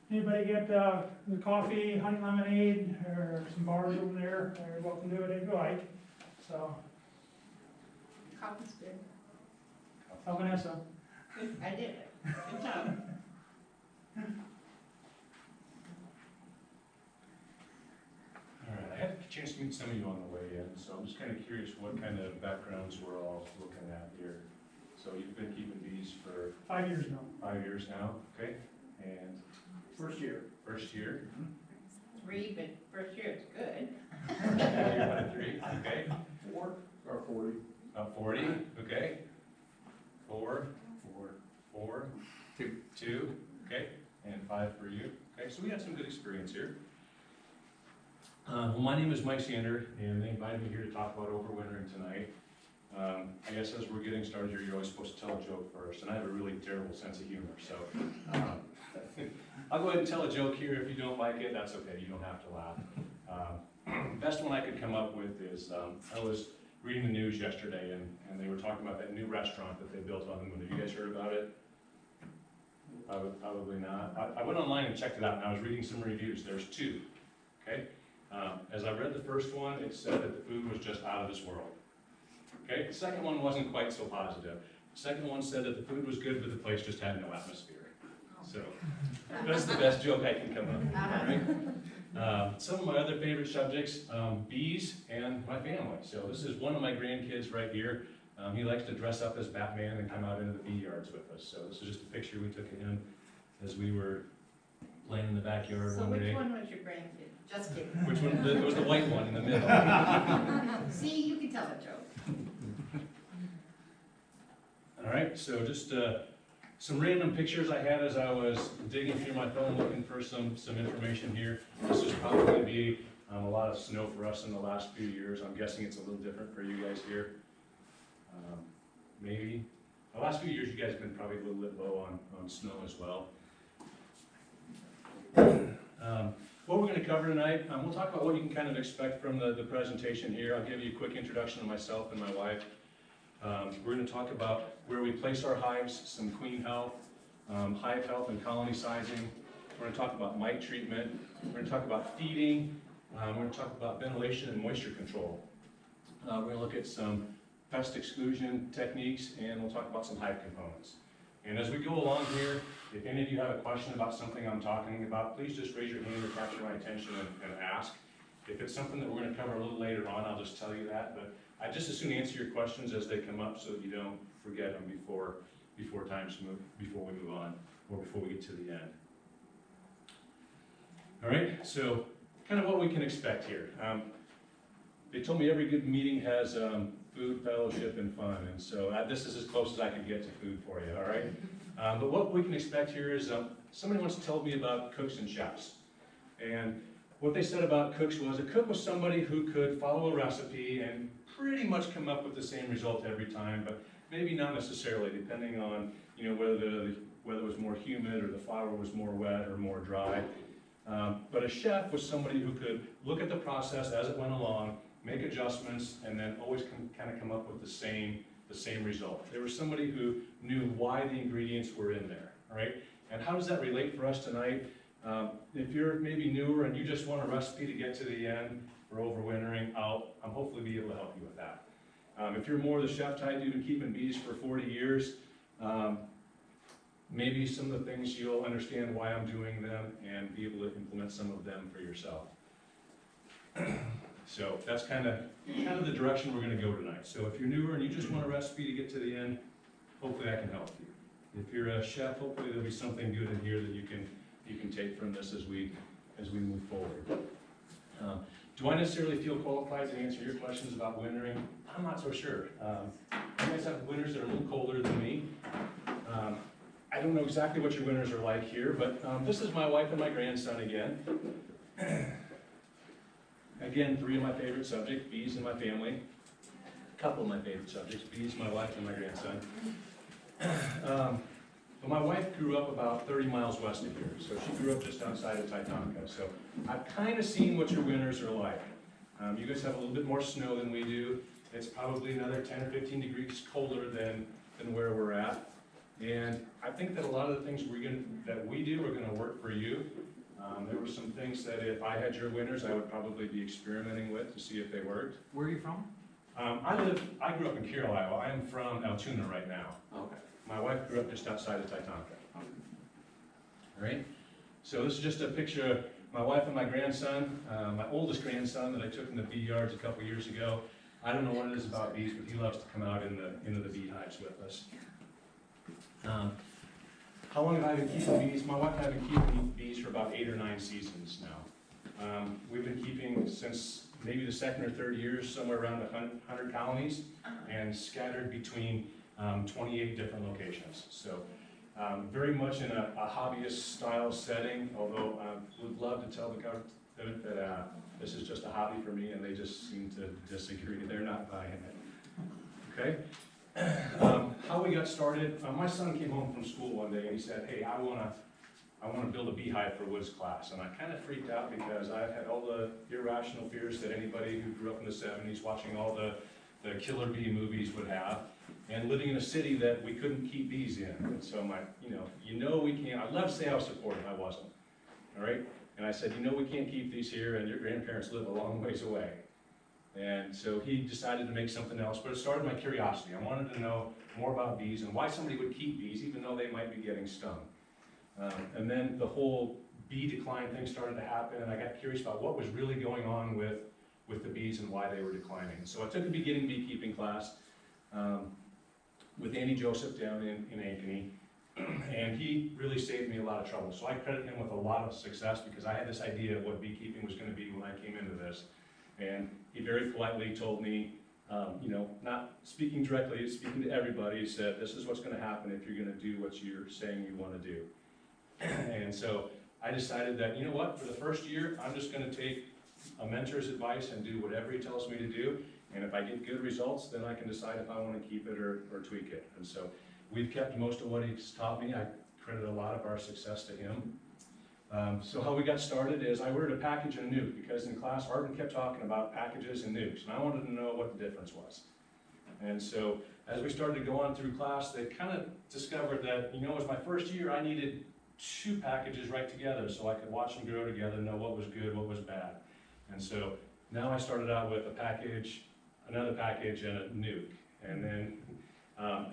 Anybody get the coffee, honey lemonade, or some bars over there? They're welcome to do it if you like. So, Coffee's good. how Vanessa? I did it. Good job. All right, I had a chance to meet some of you on the way in, so I'm just kind of curious what kind of backgrounds we're all looking at here. So you've been keeping bees for 5 years now. 5 years now, okay? And First year. first year? 3, but first year it's good. Now you're about 3, okay? 4. Or 40. 40, okay? 4, 2, okay? And 5 for you. Okay, so we had some good experience here. Well, my name is Mike Sander, and they invited me here to talk about overwintering tonight. I guess as we're getting started here, you're always supposed to tell a joke first, and I have a really terrible sense of humor, so I'll go ahead and tell a joke here. If you don't like it, that's okay, you don't have to laugh. Best one I could come up with is, I was reading the news yesterday, and they were talking about that new restaurant that they built on the moon. Have you guys heard about it? Probably not. I went online and checked it out, and I was reading some reviews. There's 2, okay? As I read the first one, it said that the food was just out of this world. Okay, the second one wasn't quite so positive. The second one said that the food was good, but the place just had no atmosphere. So, that's the best joke I can come up with, all right? Some of my other favorite subjects, bees and my family. So this is one of my grandkids right here. He likes to dress up as Batman and come out into the bee yards with us. So this is just a picture we took of him as we were playing in the backyard So one day. which one was your grandkid? Just kidding. Which one? It was the white one in the middle. See, you can tell a joke. All right, so just some random pictures I had as I was digging through my phone looking for some information here. This is probably going to be a lot of snow for us in the last few years. I'm guessing it's a little different for you guys here. Maybe. The last few years you guys have been probably a little bit low on snow as well. What we're going to cover tonight, we'll talk about what you can kind of expect from the presentation here. I'll give you a quick introduction to myself and my wife. We're going to talk about where we place our hives, some queen health, hive health and colony sizing. We're going to talk about mite treatment. We're going to talk about feeding. We're going to talk about ventilation and moisture control. We're going to look at some pest exclusion techniques, and we'll talk about some hive components. And as we go along here, if any of you have a question about something I'm talking about, please just raise your hand or capture my attention and ask. If it's something that we're going to cover a little later on, I'll just tell you that. But I just as soon answer your questions as they come up so that you don't forget them before we move on, or before we get to the end. All right, so kind of what we can expect here. They told me every good meeting has food, fellowship, and fun, and so this is as close as I could get to food for you, all right? But what we can expect here is somebody once told me about cooks and chefs. And what they said about cooks was a cook was somebody who could follow a recipe and pretty much come up with the same result every time, but maybe not necessarily, depending on whether it was more humid or the flour was more wet or more dry. But a chef was somebody who could look at the process as it went along, make adjustments, and then always kind of come up with the same result. They were somebody who knew why the ingredients were in there, all right? And how does that relate for us tonight? If you're maybe newer and you just want a recipe to get to the end for overwintering, I'll hopefully be able to help you with that. If you're more the chef type, you've been keeping bees for 40 years, maybe some of the things you'll understand why I'm doing them and be able to implement some of them for yourself. So that's kind of the direction we're going to go tonight. So if you're newer and you just want a recipe to get to the end, hopefully I can help you. If you're a chef, hopefully there'll be something good in here that you can take from this as we move forward. Do I necessarily feel qualified to answer your questions about wintering? I'm not so sure. You guys have winters that are a little colder than me. I don't know exactly what your winters are like here, but this is my wife and my grandson again. Again, 3 of my favorite subjects, bees and my family. A couple of my favorite subjects, bees, my wife, and my grandson. But my wife grew up about 30 miles west of here, so she grew up just outside of Titanca. So I've kind of seen what your winters are like. You guys have a little bit more snow than we do. It's probably another 10 or 15 degrees colder than where we're at. And I think that a lot of the things that we do are gonna work for you. There were some things that if I had your winners, I would probably be experimenting with to see if they worked. Where are you from? I grew up in Carroll, Iowa. I am from Altoona right now. Okay. My wife grew up just outside of Titanca. All right, so this is just a picture of my wife and my grandson, my oldest grandson that I took in the bee yards a couple years ago. I don't know what it is about bees, but he loves to come out into the beehives with us. How long have I been keeping bees? My wife and I have been keeping bees for about 8 or 9 seasons now. We've been keeping since maybe the second or third year, somewhere around 100 colonies, and scattered between 28 different locations. So very much in a hobbyist style setting, although I would love to tell the government that this is just a hobby for me, and they just seem to disagree. They're not buying it. Okay? How we got started, my son came home from school one day and he said, hey, I wanna build a beehive for Woods class. And I kind of freaked out because I had all the irrational fears that anybody who grew up in the 70s watching all the killer bee movies would have, and living in a city that we couldn't keep bees in. And so we can't, I'd love to say I was supportive, I wasn't, all right? And I said, we can't keep these here, and your grandparents live a long ways away. And so he decided to make something else, but it started my curiosity. I wanted to know more about bees and why somebody would keep bees even though they might be getting stung. And then the whole bee decline thing started to happen, and I got curious about what was really going on with the bees and why they were declining. So I took a beginning beekeeping class with Andy Joseph down in Ankeny, and he really saved me a lot of trouble. So I credit him with a lot of success because I had this idea of what beekeeping was going to be when I came into this. And he very politely told me, not speaking directly, speaking to everybody, he said, this is what's going to happen if you're going to do what you're saying you want to do. And so I decided that, for the first year, I'm just going to take a mentor's advice and do whatever he tells me to do. And if I get good results, then I can decide if I want to keep it or tweak it. And so we've kept most of what he's taught me. I credit a lot of our success to him. So how we got started is I ordered a package and a nuke because in class Arden kept talking about packages and nukes, and I wanted to know what the difference was. And so as we started to go on through class, they kind of discovered that, it was my first year, I needed 2 packages right together so I could watch them grow together and know what was good, what was bad. And so now I started out with a package, another package, and a nuke. And then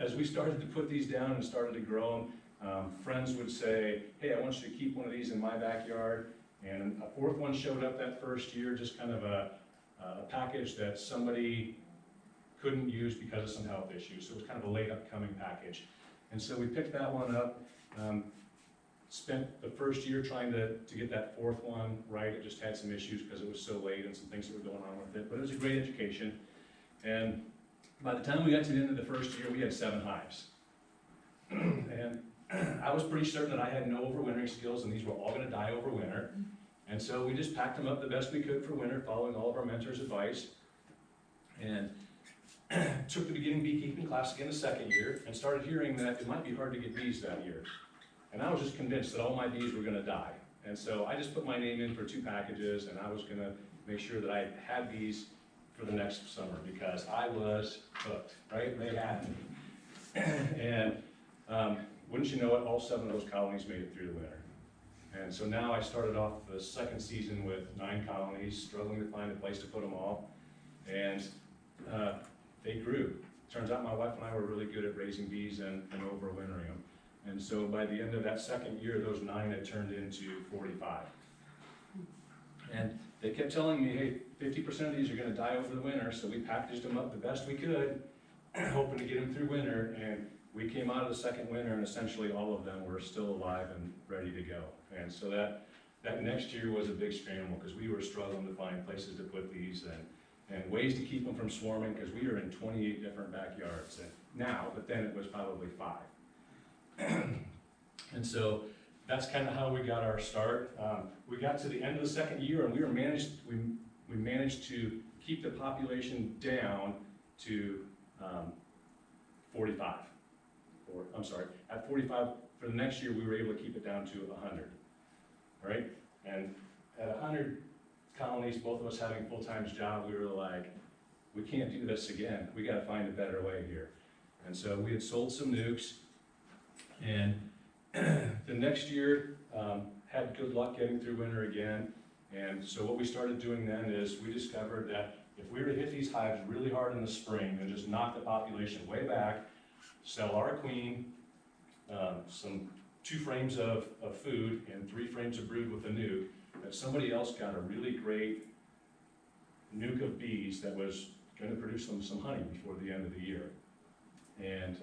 as we started to put these down and started to grow them, friends would say, hey, I want you to keep one of these in my backyard. And a 4th one showed up that first year, just kind of a package that somebody couldn't use because of some health issues. So it was kind of a late upcoming package. And so we picked that one up, spent the first year trying to get that 4th one right. It just had some issues because it was so late and some things that were going on with it. But it was a great education. And by the time we got to the end of the first year, we had 7 hives. And I was pretty certain that I had no overwintering skills and these were all going to die over winter. And so we just packed them up the best we could for winter, following all of our mentors' advice. And took the beginning beekeeping class again the 2nd year and started hearing that it might be hard to get bees that year. And I was just convinced that all my bees were going to die. And so I just put my name in for 2 packages, and I was going to make sure that I had bees for the next summer because I was hooked, right? They had me. And wouldn't you know it, all 7 of those colonies made it through the winter. And so now I started off the 2nd season with 9 colonies, struggling to find a place to put them all. And they grew. Turns out my wife and I were really good at raising bees and overwintering them. And so by the end of that 2nd year, those 9 had turned into 45. And they kept telling me, hey, 50% of these are going to die over the winter, so we packaged them up the best we could, hoping to get them through winter. And we came out of the 2nd winter, and essentially all of them were still alive and ready to go. And so that next year was a big scramble because we were struggling to find places to put these and ways to keep them from swarming because we were in 28 different backyards but then it was probably 5. And so that's kind of how we got our start. We got to the end of the 2nd year and we managed to keep the population down to 45. At 45 for the next year we were able to keep it down to 100. All right, and at 100 colonies, both of us having full-time jobs, we were like, we can't do this again. We got to find a better way here. And so we had sold some nukes, And the next year, had good luck getting through winter again. And so what we started doing then is we discovered that if we were to hit these hives really hard in the spring and just knock the population way back, sell our queen, some 2 frames of food and 3 frames of brood with a nuke, that somebody else got a really great nuke of bees that was going to produce them some honey before the end of the year. And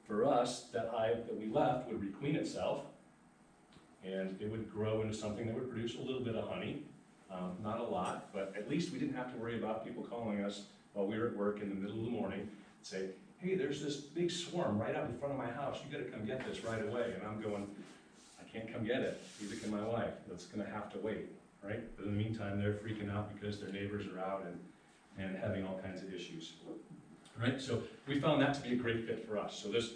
for us, that hive that we left would requeen itself, and it would grow into something that would produce a little bit of honey. Not a lot, but at least we didn't have to worry about people calling us while we were at work in the middle of the morning and say, hey, there's this big swarm right out in front of my house, you gotta come get this right away. And I'm going, I can't come get it, neither can my wife, that's gonna have to wait, right? But in the meantime, they're freaking out because their neighbors are out and having all kinds of issues. Right, so we found that to be a great fit for us. So this,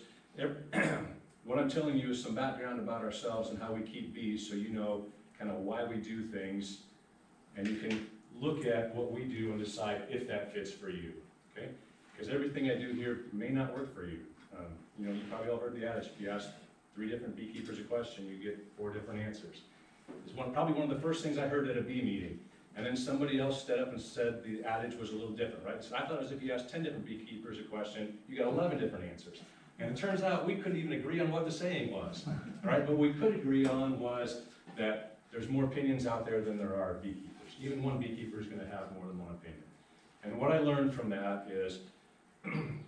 what I'm telling you is some background about ourselves and how we keep bees, so you know kind of why we do things, and you can look at what we do and decide if that fits for you, okay? Because everything I do here may not work for you. You know, you probably all heard the adage, if you ask 3 different beekeepers a question, you get 4 different answers. It's probably one of the first things I heard at a bee meeting. And then somebody else stood up and said the adage was a little different, right? So I thought it was if you asked 10 different beekeepers a question, you got 11 different answers. And it turns out we couldn't even agree on what the saying was, right? But what we could agree on was that there's more opinions out there than there are beekeepers. Even one beekeeper is going to have more than one opinion. And what I learned from that is,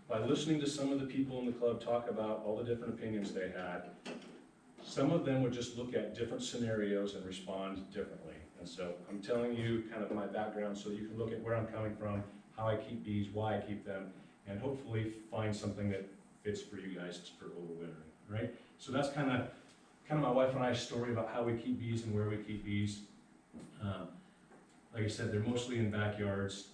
by listening to some of the people in the club talk about all the different opinions they had, some of them would just look at different scenarios and respond differently. And so I'm telling you kind of my background so you can look at where I'm coming from, how I keep bees, why I keep them, and hopefully find something that fits for you guys for overwintering, right? So that's kind of my wife and I's story about how we keep bees and where we keep bees. Like I said, they're mostly in backyards.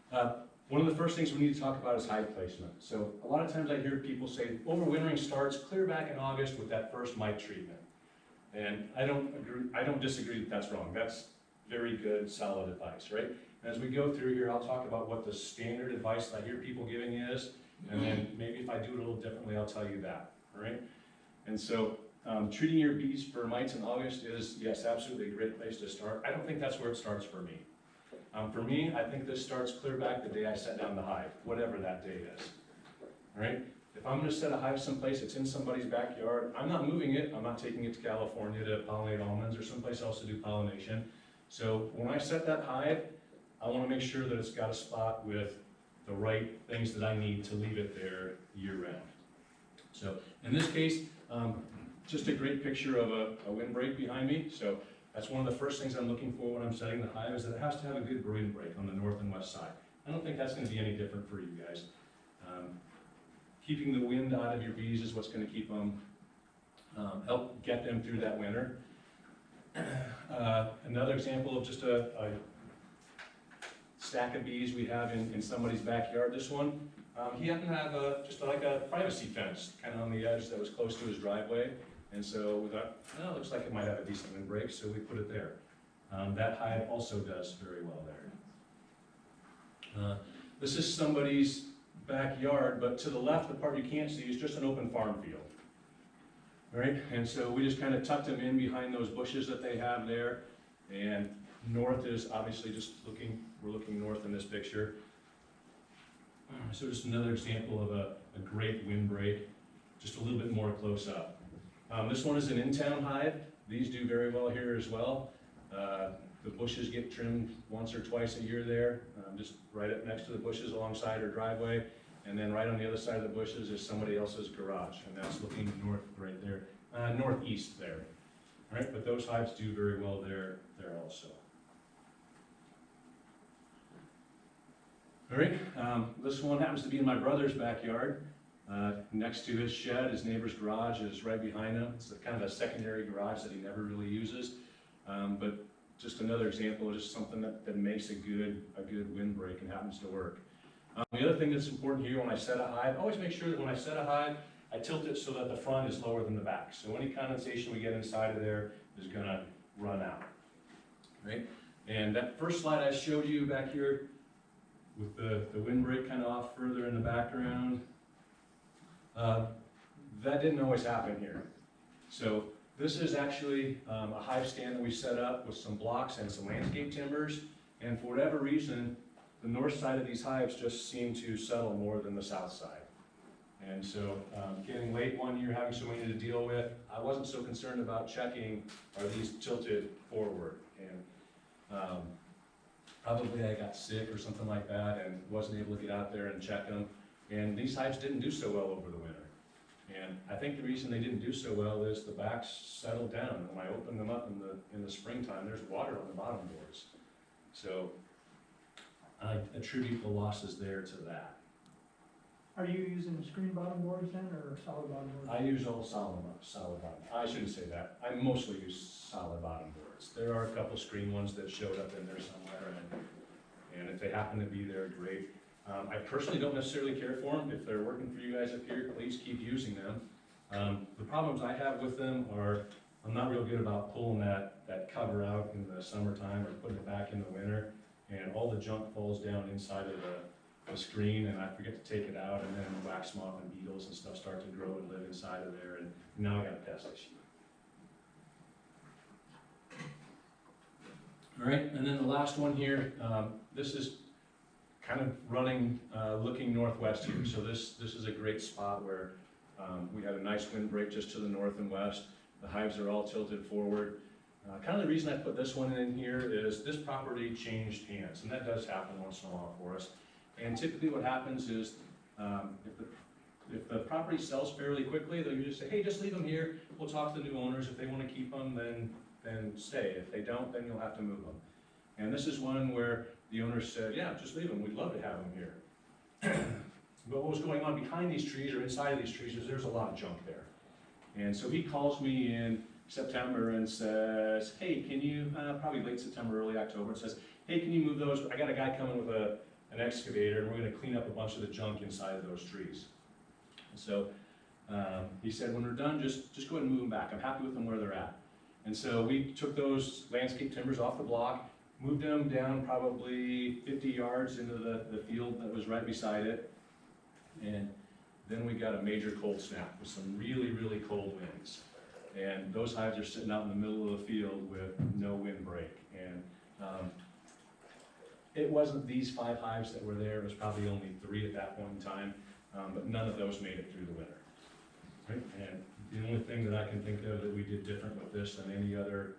One of the first things we need to talk about is hive placement. So a lot of times I hear people say overwintering starts clear back in August with that first mite treatment. And I don't disagree that that's wrong. That's very good, solid advice, right? As we go through here, I'll talk about what the standard advice that I hear people giving is, and then maybe if I do it a little differently, I'll tell you that, all right? And so treating your bees for mites in August is, yes, absolutely a great place to start. I don't think that's where it starts for me. For me, I think this starts clear back the day I set down the hive, whatever that day is, all right? If I'm gonna set a hive someplace, it's in somebody's backyard, I'm not moving it, I'm not taking it to California to pollinate almonds or someplace else to do pollination. So when I set that hive, I wanna make sure that it's got a spot with the right things that I need to leave it there year-round. So in this case, just a great picture of a windbreak behind me. So that's one of the first things I'm looking for when I'm setting the hive, is that it has to have a good windbreak on the north and west side. I don't think that's gonna be any different for you guys. Keeping the wind out of your bees is what's going to keep them, help get them through that winter. Another example of just a stack of bees we have in somebody's backyard. This one, he happened to have just like a privacy fence kind of on the edge that was close to his driveway. And so we thought, oh, it looks like it might have a decent windbreak, so we put it there. That hive also does very well there. This is somebody's backyard, but to the left, the part you can't see is just an open farm field. All right, and so we just kind of tucked them in behind those bushes that they have there. And north is obviously just we're looking north in this picture. So just another example of a great windbreak, just a little bit more close up. This one is an in-town hive. These do very well here as well. The bushes get trimmed once or twice a year there, just right up next to the bushes alongside our driveway. And then right on the other side of the bushes is somebody else's garage, and that's looking north right there, northeast there. All right, but those hives do very well there also. All right, this one happens to be in my brother's backyard. Next to his shed, his neighbor's garage is right behind him. It's kind of a secondary garage that he never really uses, but just another example of just something that makes a good windbreak and happens to work. The other thing that's important here when I set a hive, always make sure that when I set a hive, I tilt it so that the front is lower than the back. So any condensation we get inside of there is gonna run out, right? And that first slide I showed you back here with the windbreak kind of off further in the background, That didn't always happen here. So this is actually a hive stand that we set up with some blocks and some landscape timbers. And for whatever reason, the north side of these hives just seem to settle more than the south side. And so getting late one year, having so many to deal with, I wasn't so concerned about checking, are these tilted forward? And probably I got sick or something like that and wasn't able to get out there and check them. And these hives didn't do so well over the winter. And I think the reason they didn't do so well is the backs settled down. And when I opened them up in the springtime, there's water on the bottom boards. So I attribute the losses there to that. Are you using screen bottom boards then, or solid bottom boards? I use all solid bottom. I shouldn't say that. I mostly use solid bottom boards. There are a couple screen ones that showed up in there somewhere, and if they happen to be there, great. I personally don't necessarily care for them. If they're working for you guys up here, please keep using them. The problems I have with them are I'm not real good about pulling that cover out in the summertime or putting it back in the winter, and all the junk falls down inside of the screen, and I forget to take it out, and then wax moth and beetles and stuff start to grow and live inside of there, and now I got a pest issue. All right, and then the last one here, this is kind of running, looking northwest here. So this is a great spot where we had a nice windbreak just to the north and west. The hives are all tilted forward. Kind of the reason I put this one in here is this property changed hands, and that does happen once in a while for us. And typically what happens is if the property sells fairly quickly, they'll usually say, hey, just leave them here. We'll talk to the new owners. If they want to keep them, then stay. If they don't, then you'll have to move them. And this is one where the owner said, yeah, just leave them. We'd love to have them here. But what was going on behind these trees or inside of these trees is there's a lot of junk there. And so he calls me in September and says, hey, can you, probably late September, early October, and says, hey, can you move those? I got a guy coming with an excavator, and we're going to clean up a bunch of the junk inside of those trees. And so he said, when we're done, just go ahead and move them back. I'm happy with them where they're at. And so we took those landscape timbers off the block, moved them down probably 50 yards into the field that was right beside it. And then we got a major cold snap with some really, really cold winds. And those hives are sitting out in the middle of the field with no windbreak. And it wasn't these 5 hives that were there, it was probably only 3 at that point in time, but none of those made it through the winter. Right? And the only thing that I can think of that we did different with this than any other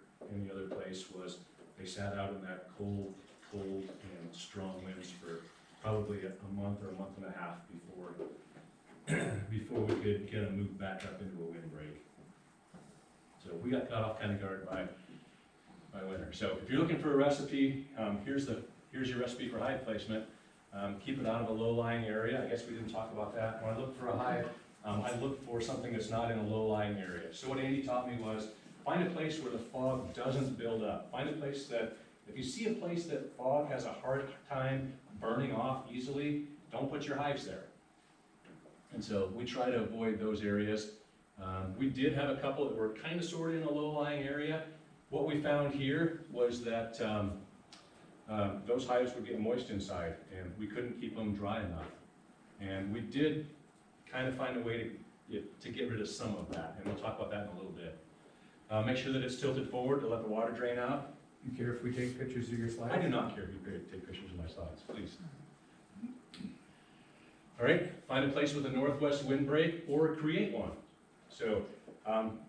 place was they sat out in that cold and strong winds for probably a month or a month and a half before we could get them moved back up into a windbreak. So we got caught off kind of guard by winter. So if you're looking for a recipe, here's your recipe for hive placement. Keep it out of a low-lying area. I guess we didn't talk about that. When I look for a hive, I look for something that's not in a low-lying area. So what Andy taught me was find a place where the fog doesn't build up. Find a place that, if you see a place that fog has a hard time burning off easily, don't put your hives there. And so we try to avoid those areas. We did have a couple that were kind of sort of in a low-lying area. What we found here was that those hives would get moist inside, and we couldn't keep them dry enough. And we did kind of find a way to get rid of some of that, and we'll talk about that in a little bit. Make sure that it's tilted forward to let the water drain out. You care if we take pictures of your slides? I do not care if you take pictures of my slides, please. All right, find a place with a northwest windbreak or create one. So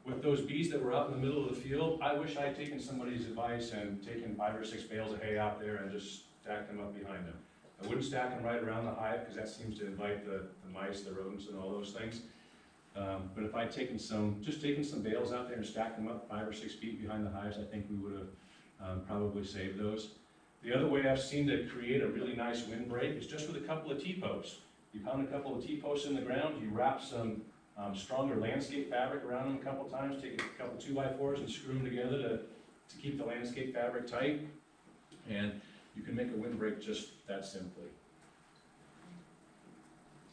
with those bees that were out in the middle of the field, I wish I had taken somebody's advice and taken 5 or 6 bales of hay out there and just stacked them up behind them. I wouldn't stack them right around the hive because that seems to invite the mice, the rodents, and all those things. But if I'd taken some bales out there and stacked them up 5 or 6 feet behind the hives, I think we would have probably saved those. The other way I've seen to create a really nice windbreak is just with a couple of T-posts. You pound a couple of T-posts in the ground, you wrap some stronger landscape fabric around them a couple times, take a couple 2x4s and screw them together to keep the landscape fabric tight, and you can make a windbreak just that simply.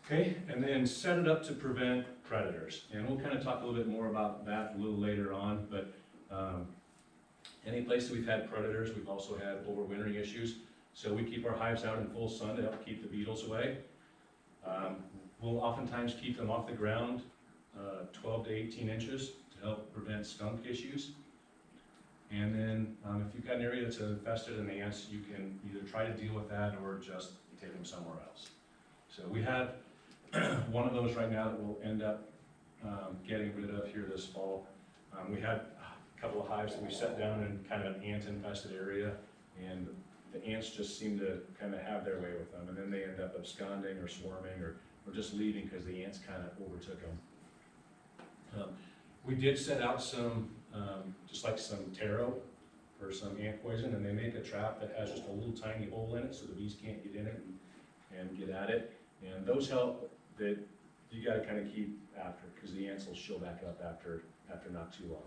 Okay, and then set it up to prevent predators. And we'll kind of talk a little bit more about that a little later on, but any place that we've had predators, we've also had overwintering issues. So we keep our hives out in full sun to help keep the beetles away. We'll oftentimes keep them off the ground 12 to 18 inches to help prevent skunk issues. And then if you've got an area that's infested in ants, you can either try to deal with that or just take them somewhere else. So we have one of those right now that we'll end up getting rid of here this fall. We had a couple of hives that we set down in kind of an ant infested area, and the ants just seem to kind of have their way with them, and then they end up absconding or swarming or just leaving because the ants kind of overtook them. We did set out some, just like some taro or some ant poison, and they make a trap that has just a little tiny hole in it so the bees can't get in it and get at it. And those help, that you gotta kind of keep after, because the ants will show back up after not too long.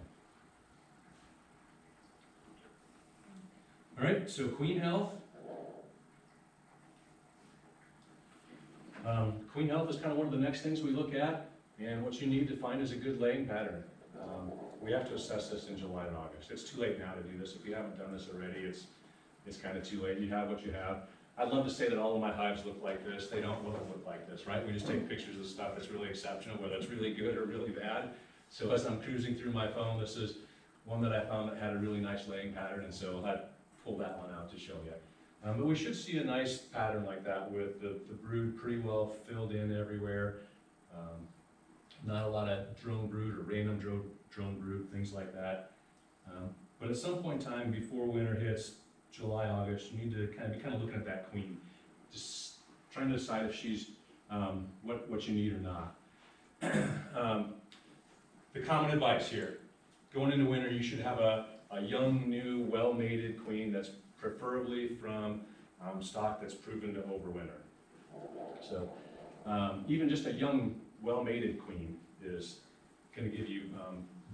All right, so queen health. Queen health is kind of one of the next things we look at, and what you need to find is a good laying pattern. We have to assess this in July and August. It's too late now to do this. If you haven't done this already, it's kind of too late. You have what you have. I'd love to say that all of my hives look like this. They don't look like this, right? We just take pictures of stuff that's really exceptional, whether it's really good or really bad. So as I'm cruising through my phone, this is one that I found that had a really nice laying pattern, and so I pulled that one out to show you. But we should see a nice pattern like that with the brood pretty well filled in everywhere. Not a lot of drone brood or random drone brood, things like that. But at some point in time before winter hits, July, August, you need to be kind of looking at that queen, just trying to decide if she's what you need or not. The common advice here, going into winter, you should have a young, new, well-mated queen that's preferably from stock that's proven to overwinter. So even just a young, well-mated queen is going to give you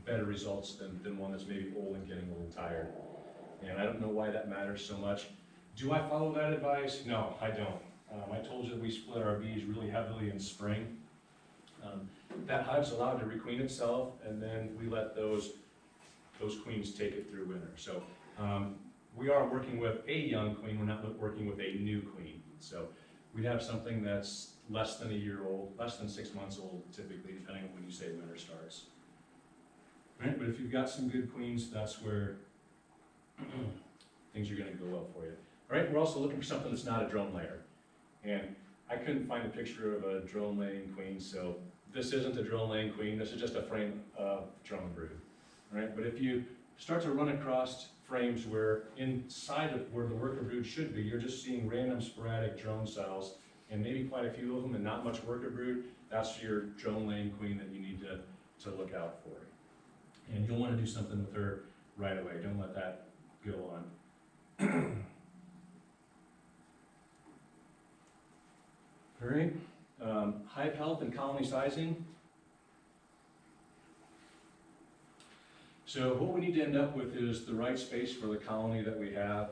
better results than one that's maybe old and getting a little tired. And I don't know why that matters so much. Do I follow that advice? No, I don't. I told you that we split our bees really heavily in spring. That hive's allowed to requeen itself, and then we let those queens take it through winter. So we are working with a young queen, we're not working with a new queen. So we'd have something that's less than a year old, less than 6 months old, typically, depending on when you say winter starts. Right? But if you've got some good queens, that's where things are going to go well for you. All right, we're also looking for something that's not a drone layer. And I couldn't find a picture of a drone laying queen, so this isn't a drone laying queen, this is just a frame of drone brood. All right, but if you start to run across frames where inside of where the worker brood should be, you're just seeing random sporadic drone cells, and maybe quite a few of them and not much worker brood, that's your drone laying queen that you need to look out for. And you'll want to do something with her right away. Don't let that go on. All right, hive health and colony sizing. So what we need to end up with is the right space for the colony that we have.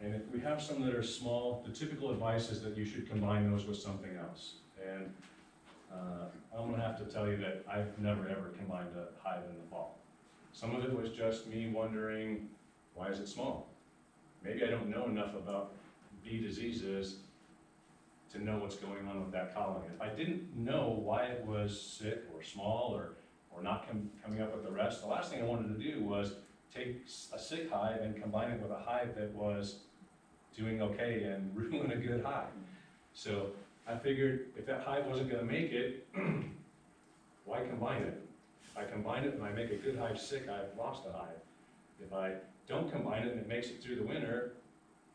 And if we have some that are small, the typical advice is that you should combine those with something else. And I'm gonna have to tell you that I've never ever combined a hive in the fall. Some of it was just me wondering, why is it small? Maybe I don't know enough about bee diseases to know what's going on with that colony. If I didn't know why it was sick or small or not coming up with the rest, the last thing I wanted to do was take a sick hive and combine it with a hive that was doing okay and ruin a good hive. So I figured if that hive wasn't going to make it, why combine it? If I combine it and I make a good hive sick, I've lost a hive. If I don't combine it and it makes it through the winter,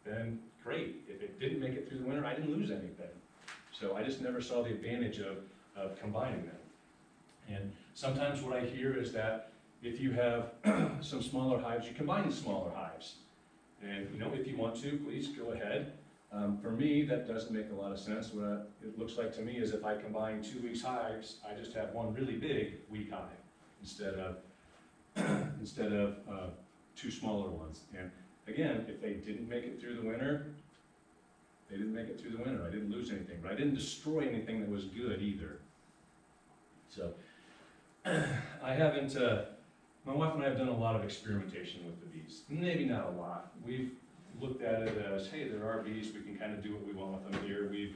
then great. If it didn't make it through the winter, I didn't lose anything. So I just never saw the advantage of combining them. And sometimes what I hear is that if you have some smaller hives, you combine the smaller hives. And if you want to, please go ahead. For me, that doesn't make a lot of sense. What it looks like to me is if I combine 2 weeks hives, I just have one really big weak hive instead of 2 smaller ones. And again, if they didn't make it through the winter, they didn't make it through the winter. I didn't lose anything, but I didn't destroy anything that was good either. So I haven't, my wife and I have done a lot of experimentation with the bees. Maybe not a lot. We've looked at it as, hey, there are bees, we can kind of do what we want with them here. We've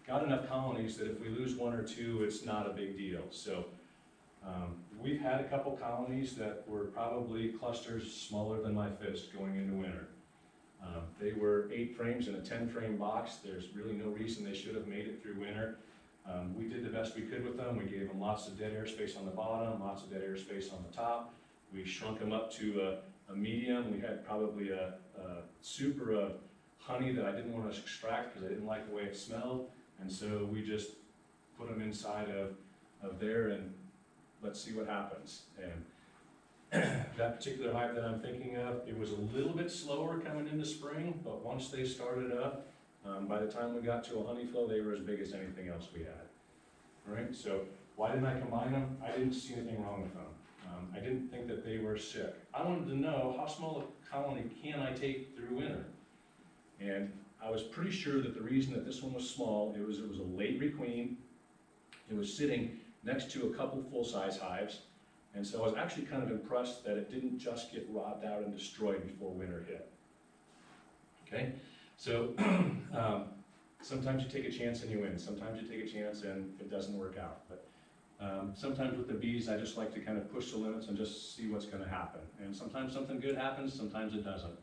got enough colonies that if we lose one or two, it's not a big deal. So we've had a couple colonies that were probably clusters smaller than my fist going into winter. They were 8 frames in a 10-frame box. There's really no reason they should have made it through winter. We did the best we could with them. We gave them lots of dead air space on the bottom, lots of dead air space on the top. We shrunk them up to a medium. We had probably a super honey that I didn't want to extract because I didn't like the way it smelled. And so we just put them inside of there and let's see what happens. And that particular hive that I'm thinking of, it was a little bit slower coming into spring, but once they started up, by the time we got to a honey flow, they were as big as anything else we had. All right, so why didn't I combine them? I didn't see anything wrong with them. I didn't think that they were sick. I wanted to know how small a colony can I take through winter? And I was pretty sure that the reason that this one was small, it was a late requeen. It was sitting next to a couple full-size hives. And so I was actually kind of impressed that it didn't just get robbed out and destroyed before winter hit. Okay, so sometimes you take a chance and you win. Sometimes you take a chance and it doesn't work out. But sometimes with the bees, I just like to kind of push the limits and just see what's going to happen. And sometimes something good happens, sometimes it doesn't.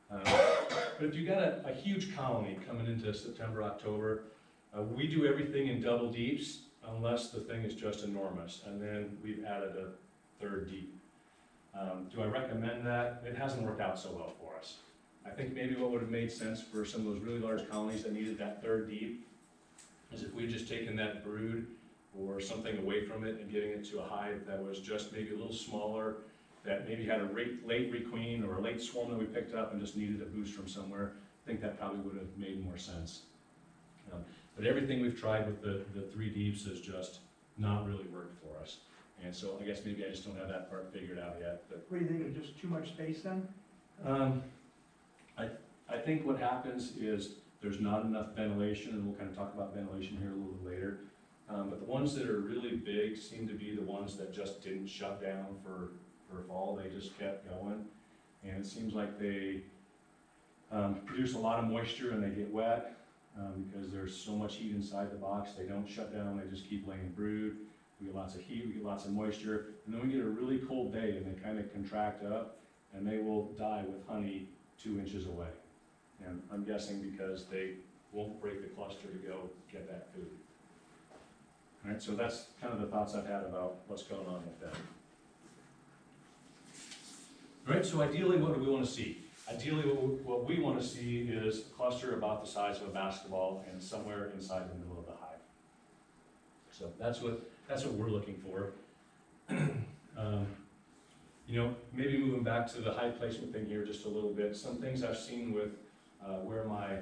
But if you got a huge colony coming into September, October, we do everything in double deeps unless the thing is just enormous. And then we've added a 3rd deep. Do I recommend that? It hasn't worked out so well for us. I think maybe what would have made sense for some of those really large colonies that needed that 3rd deep is if we'd just taken that brood or something away from it and getting it to a hive that was just maybe a little smaller, that maybe had a late requeen or a late swarm that we picked up and just needed a boost from somewhere. I think that probably would have made more sense. But everything we've tried with the 3 deeps has just not really worked for us. And so I guess maybe I just don't have that part figured out yet. But What do you think, just too much space then? I think what happens is there's not enough ventilation, and we'll kind of talk about ventilation here a little bit later. But the ones that are really big seem to be the ones that just didn't shut down for fall. They just kept going. And it seems like they produce a lot of moisture and they get wet because there's so much heat inside the box. They don't shut down, they just keep laying brood. We get lots of heat, we get lots of moisture, and then we get a really cold day and they kind of contract up and they will die with honey 2 inches away. And I'm guessing because they won't break the cluster to go get that food. All right, so that's kind of the thoughts I've had about what's going on with them. All right, so ideally, what do we want to see? Ideally, what we want to see is a cluster about the size of a basketball and somewhere inside the middle of the hive. So that's what we're looking for. You know, maybe moving back to the hive placement thing here just a little bit. Some things I've seen with where my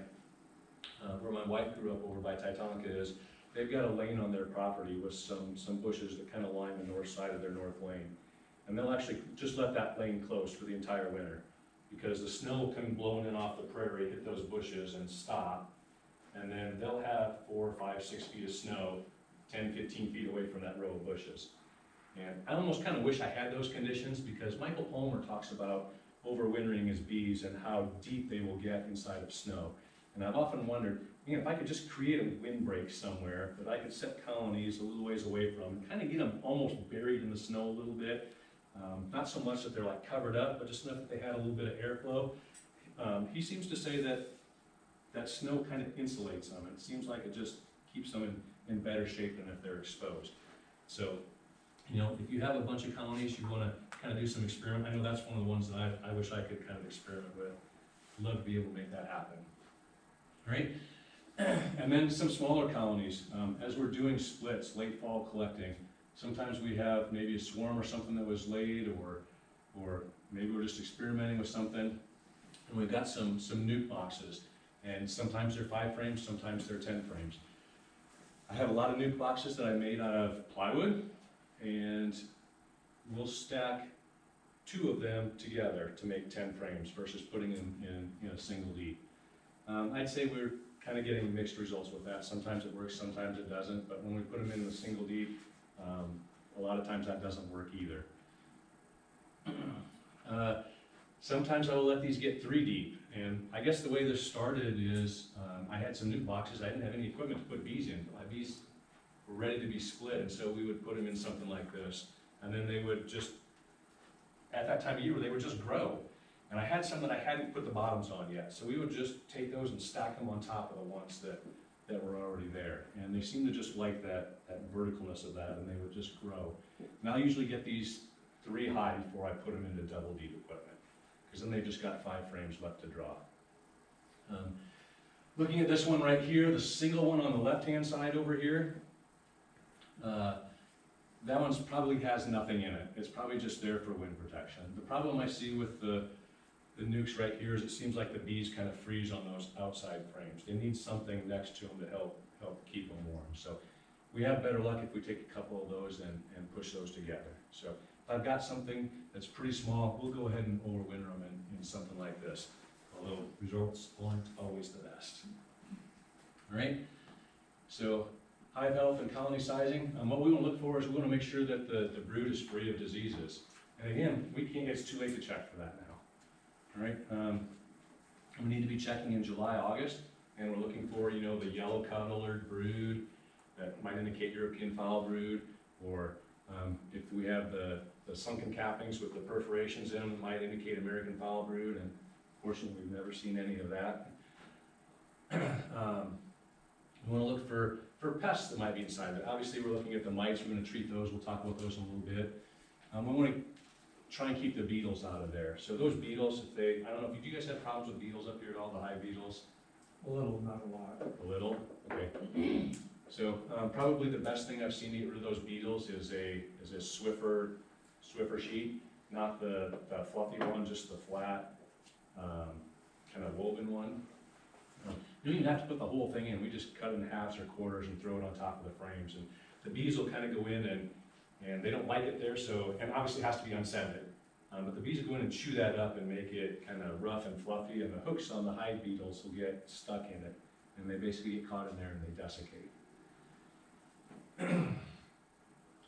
wife grew up over by Titanica is they've got a lane on their property with some bushes that kind of line the north side of their north lane. And they'll actually just let that lane close for the entire winter because the snow will come blowing in off the prairie, hit those bushes and stop. And then they'll have 4, 5, 6 feet of snow 10, 15 feet away from that row of bushes. And I almost kind of wish I had those conditions because Michael Palmer talks about overwintering his bees and how deep they will get inside of snow. And I've often wondered, you know, if I could just create a windbreak somewhere that I could set colonies a little ways away from and kind of get them almost buried in the snow a little bit. Not so much that they're like covered up, but just enough that they had a little bit of airflow. He seems to say that snow kind of insulates them. It seems like it just keeps them in better shape than if they're exposed. So, you know, if you have a bunch of colonies you want to kind of do some experiment, I know that's one of the ones that I wish I could kind of experiment with. I'd love to be able to make that happen. All right, and then some smaller colonies. As we're doing splits, late fall collecting, sometimes we have maybe a swarm or something that was laid, or maybe we're just experimenting with something, and we've got some nuke boxes, and sometimes they're 5 frames, sometimes they're 10 frames. I have a lot of nuke boxes that I made out of plywood, and we'll stack 2 of them together to make 10 frames versus putting them in a single deep. I'd say we're kind of getting mixed results with that. Sometimes it works, sometimes it doesn't, but when we put them in the single deep, a lot of times that doesn't work either. Sometimes I will let these get 3 deep, and I guess the way this started is, I had some new boxes, I didn't have any equipment to put bees in. My bees were ready to be split, and so we would put them in something like this, and then they would just, at that time of year, they would just grow. And I had some that I hadn't put the bottoms on yet, so we would just take those and stack them on top of the ones that were already there. And they seemed to just like that verticalness of that, and they would just grow. And I'll usually get these 3 high before I put them into double deep equipment, because then they just got 5 frames left to draw. Looking at this one right here, the single one on the left-hand side over here, that one's probably has nothing in it. It's probably just there for wind protection. The problem I see with the nukes right here is it seems like the bees kind of freeze on those outside frames. They need something next to them to help keep them warm. So we have better luck if we take a couple of those and push those together. So if I've got something that's pretty small, we'll go ahead and overwinter them in something like this. Although results aren't always the best. All right, so hive health and colony sizing. What we want to look for is we want to make sure that the brood is free of diseases. And again, it's too late to check for that now. All right, we need to be checking in July, August, and we're looking for, you know, the yellow colored brood that might indicate European foul brood, or if we have the sunken cappings with the perforations in them, it might indicate American foul brood, and fortunately we've never seen any of that. We want to look for pests that might be inside of it. Obviously we're looking at the mites, we're going to treat those, we'll talk about those in a little bit. We want to try and keep the beetles out of there. So those beetles, I don't know, do you guys have problems with beetles up here at all, the hive beetles? A little, not a lot. A little? Okay. So probably the best thing I've seen to get rid of those beetles is a Swiffer sheet, not the fluffy one, just the flat, kind of woven one. You don't even have to put the whole thing in, we just cut it in halves or quarters and throw it on top of the frames. And the bees will kind of go in and they don't like it there, so, and obviously it has to be unscented. But the bees will go in and chew that up and make it kind of rough and fluffy, and the hooks on the hive beetles will get stuck in it, and they basically get caught in there and they desiccate.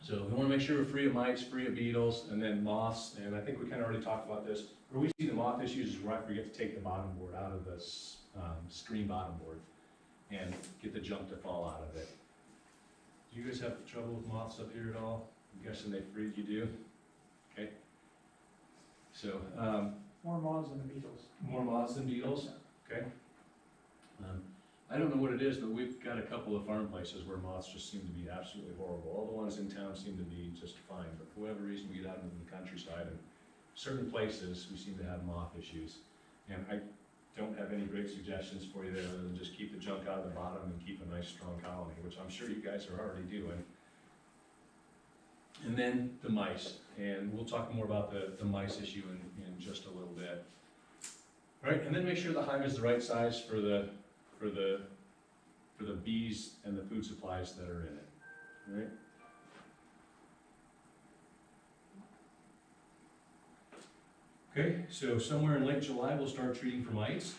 So we want to make sure we're free of mites, free of beetles, and then moths, and I think we kind of already talked about this. Where we see the moth issues is where I forget to take the bottom board out of this screen bottom board and get the junk to fall out of it. Do you guys have trouble with moths up here at all? I'm guessing they freeze, you do? Okay. So, More moths than the beetles. more moths than beetles, okay? I don't know what it is, but we've got a couple of farm places where moths just seem to be absolutely horrible. All the ones in town seem to be just fine, but for whatever reason, we get out into the countryside and certain places, we seem to have moth issues. And I don't have any great suggestions for you there other than just keep the junk out of the bottom and keep a nice strong colony, which I'm sure you guys are already doing. And then the mice, and we'll talk more about the mice issue in just a little bit. All right, and then make sure the hive is the right size for the bees and the food supplies that are in it. All right. Okay, so somewhere in late July we'll start treating for mites.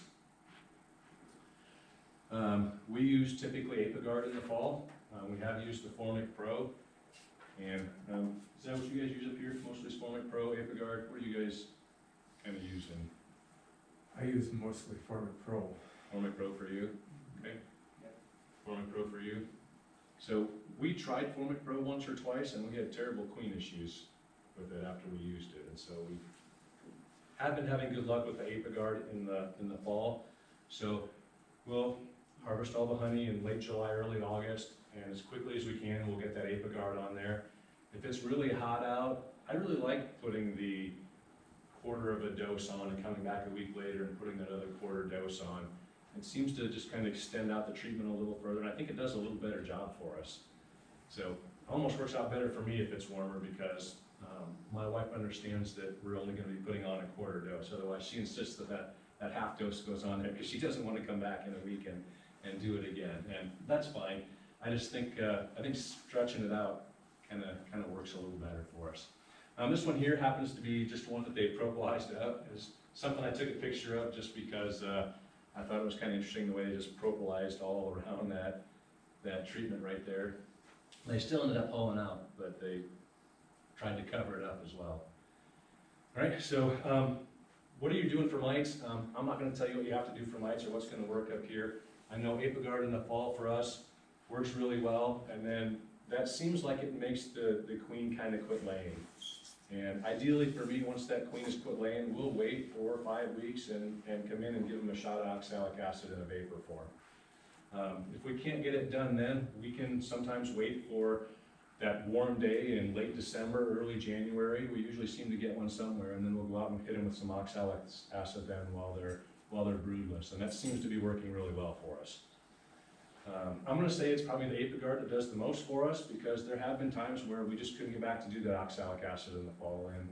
We use typically Apiguard in the fall. We have used the Formic Pro. And is that what you guys use up here? Mostly Formic Pro, Apiguard? What are you guys kind of using? I use mostly Formic Pro. Formic Pro for you? Okay. Formic Pro for you. So we tried Formic Pro once or twice and we had terrible queen issues with it after we used it. And so we have been having good luck with the Apiguard in the fall. So we'll harvest all the honey in late July, early August, and as quickly as we can, we'll get that Apiguard on there. If it's really hot out, I really like putting the quarter of a dose on and coming back a week later and putting that other quarter dose on. It seems to just kind of extend out the treatment a little further, and I think it does a little better job for us. So it almost works out better for me if it's warmer because my wife understands that we're only going to be putting on a quarter dose. Otherwise, she insists that half dose goes on there because she doesn't want to come back in a week and do it again, and that's fine. I just think stretching it out kind of works a little better for us. This one here happens to be just one that they propolised up. It's something I took a picture of just because I thought it was kind of interesting the way they just propolised all around that treatment right there. They still ended up pulling out, but they tried to cover it up as well. All right, so What are you doing for mites? I'm not gonna tell you what you have to do for mites or what's gonna work up here. I know Apiguard in the fall for us works really well, and then that seems like it makes the queen kind of quit laying. And ideally for me, once that queen has quit laying, we'll wait 4 or 5 weeks and come in and give them a shot of oxalic acid in a vapor form. If we can't get it done then, we can sometimes wait for that warm day in late December, early January. We usually seem to get one somewhere, and then we'll go out and hit them with some oxalic acid then while they're broodless, and that seems to be working really well for us. I'm gonna say it's probably the Apiguard that does the most for us, because there have been times where we just couldn't get back to do that oxalic acid in the fall, and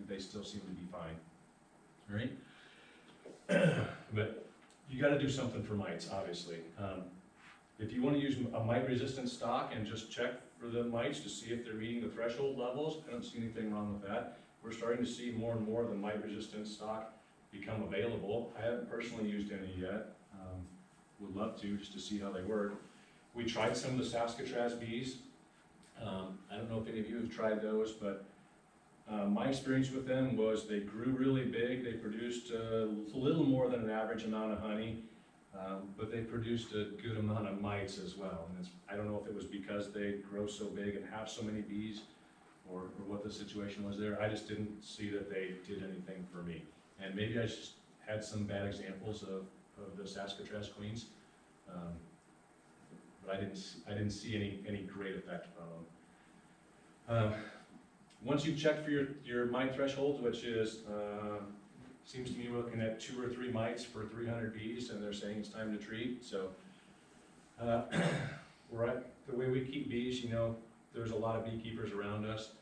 they still seem to be fine. All right? But you gotta do something for mites, obviously. If you wanna use a mite-resistant stock and just check for the mites to see if they're meeting the threshold levels, I don't see anything wrong with that. We're starting to see more and more of the mite-resistant stock become available. I haven't personally used any yet. Would love to, just to see how they work. We tried some of the Saskatraz bees. I don't know if any of you have tried those, but my experience with them was they grew really big. They produced a little more than an average amount of honey, but they produced a good amount of mites as well. And I don't know if it was because they grow so big and have so many bees, or what the situation was there. I just didn't see that they did anything for me. And maybe I just had some bad examples of the Saskatraz queens, but I didn't see any great effect from them. Once you've checked for your mite thresholds, which is seems to me we're looking at 2 or 3 mites per 300 bees, and they're saying it's time to treat. So we're at the way we keep bees. You know, there's a lot of beekeepers around us.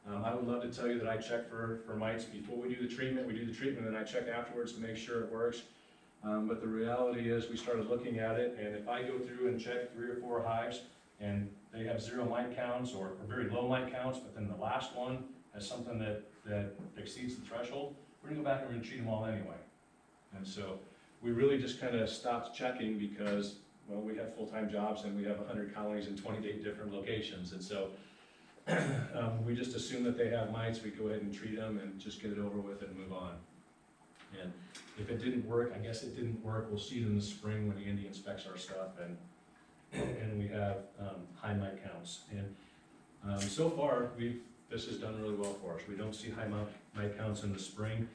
I would love to tell you that I check for mites before we do the treatment. We do the treatment and I check afterwards to make sure it works. But the reality is we started looking at it, and if I go through and check 3 or 4 hives and they have 0 mite counts or very low mite counts, but then the last one has something that exceeds the threshold, we're gonna go back and we're gonna treat them all anyway. And so we really just kind of stopped checking because, well, we have full-time jobs and we have 100 colonies in 28 different locations. And so we just assume that they have mites, we go ahead and treat them and just get it over with and move on. And if it didn't work, I guess it didn't work. We'll see it in the spring when Andy inspects our stuff and we have high mite counts. And so far, this has done really well for us. We don't see high mite counts in the spring,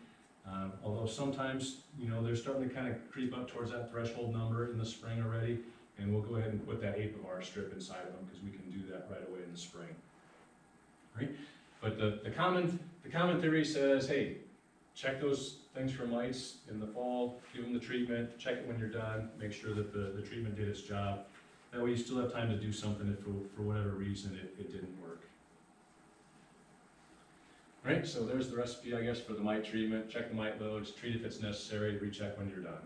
although sometimes, you know, they're starting to kind of creep up towards that threshold number in the spring already, and we'll go ahead and put that Apiguard strip inside of them because we can do that right away in the spring. Right? But the common theory says, hey, check those things for mites in the fall, give them the treatment, check it when you're done, make sure that the treatment did its job. That way you still have time to do something if for whatever reason it didn't work. All right, so there's the recipe, I guess, for the mite treatment. Check the mite loads, treat if it's necessary, recheck when you're done.